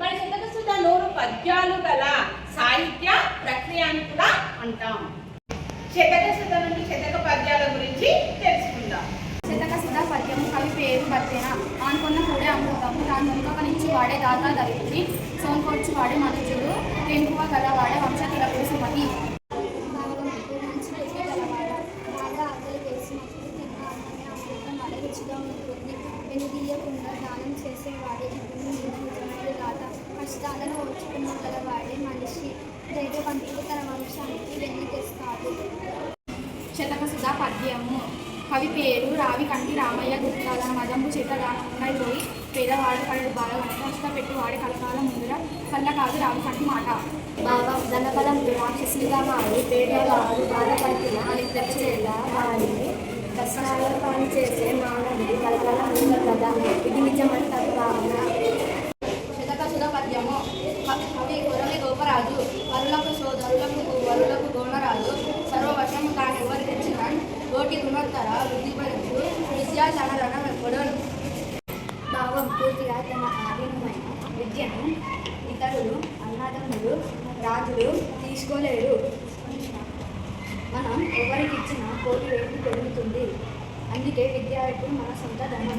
మరి శతకసుధ 100 పద్యాలు గల సాహిత్య ప్రక్రియ అని కూడా అంటాం. శతకసుధ నుండి శతక పద్యాల గురించి తెలుసుకుందాం. శతకసుధ పద్యము కవి పేరు బత్తెన ఆనుకున్న కూడే అమృతము దాని వెనుకనిచ్చి వాడే దాతా దరిద్రుని సోంకొచ్చు వాడే మనుజుడు పెంపువ గలవాడే వంశ తిలకుడు సుమతి. వెనుదీయకుండా దానం చేసేవాడే నిజమైన దాత కష్టాలను ఓర్చుకున్న గలవాడే మనిషి ధైర్యవంతుడు తన వంశానికి వెన్ను తెస్తాడు. శతకసుధ పద్యము కవి పేరు రావి కంటి రామయ్య గుర్తాల మదంబు చేతగానముండై పోయి పేదవాడు పడు బాగా కష్టపెట్టి వాడి కలకాల ముందర కళ్ళ కాదు రావి కంటి మాట. భావం ధనబలం రాక్షసులుగా మారి పేదవాడు బాధపడుతున్న అని తెచ్చేలా వారిని కష్టాలను పని చేసే మానవుడి కలకాల ముందు కదా ఇది నిజమని భావన. శతకసుధ పద్యము కవి కొరవి గోపరాజు వరులకు సోదరులకు వరులకు గోనరాజు సర్వవశము తాను ఎవరు తెచ్చిన కోటి గుణోత్తర వృద్ధిపరచు విద్యాధనరణ వెంపడు. భావం పూర్తిగా తన ఆధీనమైన విద్యను ఇతరులు అన్నదమ్ములు రాజులు తీసుకోలేరు. మనం ఎవరికిచ్చిన కోటి రేటు పెరుగుతుంది. అందుకే విద్య ఎప్పుడు మన సొంత ధనం.